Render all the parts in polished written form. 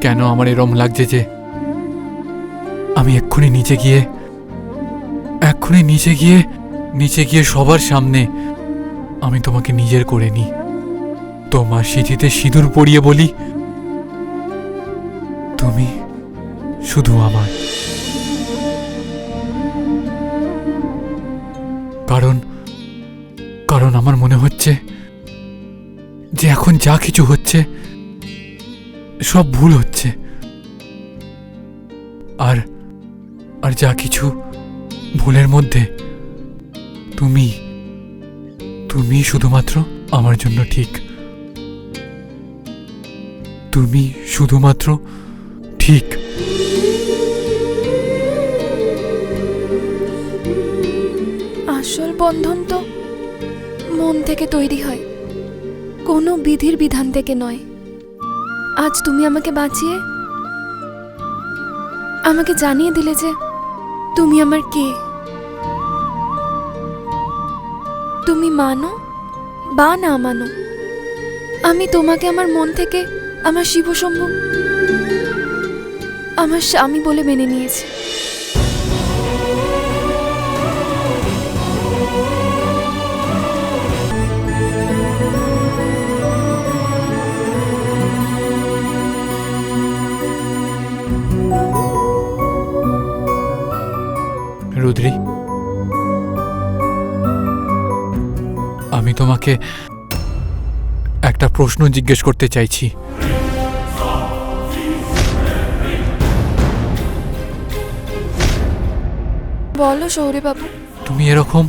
কেন আমার এরম লাগছে যে আমি এক্ষুনি নিচে গিয়ে সবার সামনে আমি তোমাকে নিজের করে নিই, তোমার সিঁথিতে সিঁদুর পরিয়ে বলি তুমি শুধু আমার। কারণ আমার মনে হচ্ছে যে এখন যা কিছু হচ্ছে সব ভুল হচ্ছে, আর যা কিছু ভুলের মধ্যে তুমি শুধুমাত্র আমার জন্য ঠিক, তুমি শুধুমাত্র ঠিক। আসল বন্ধন তো মন থেকে তৈরি হয়, কোনো বিধির বিধান থেকে নয়। আজ তুমি আমাকে বাঁচিয়ে আমাকে জানিয়ে দিলে যে তুমি আমার কে। তুমি মানো বা না মানো, আমি তোমাকে আমার মন থেকে আমার শিবশম্ভু, আমার স্বামী বলে মেনে নিয়েছি। রুদ্রি, আমি তোমাকে একটা প্রশ্ন জিজ্ঞেস করতে চাইছি। বলো শৌর্য বাবু। তুমি এরকম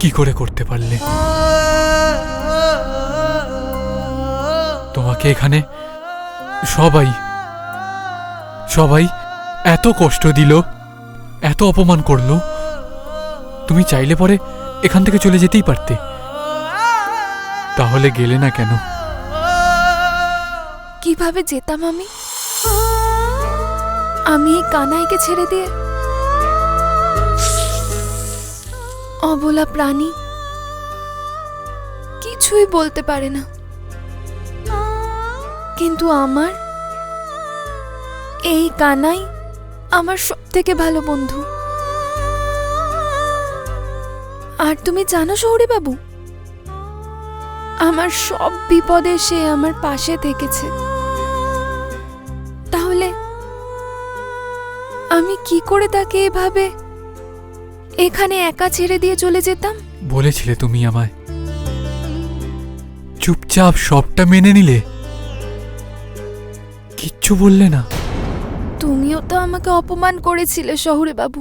কি করে করতে পারলে? তোমাকে এখানে সবাই এত কষ্ট দিল, এত অপমান করলো, তুমি চাইলে পরে এখান থেকে চলে যেতেই পারতে, তাহলে গেলে না কেন? কিভাবে যেতাম আমি এই কানাইকে ছেড়ে দিয়ে? অবলা প্রাণী, কিছুই বলতে পারে না, কিন্তু আমার এই কানাই আমার সব থেকে ভালো বন্ধু। আর তুমি জানো শৌর্য বাবু, আমার সব বিপদে সে আমার পাশে থেকেছে। তাহলে আমি কি করে তাকে এভাবে এখানে একা ছেড়ে দিয়ে চলে যেতাম? বলেছিলে তুমি আমায়, চুপচাপ সবটা মেনে নিলে, কিচ্ছু বললে না। তুমিও তো আমাকে অপমান করেছিলে শৌর্য বাবু।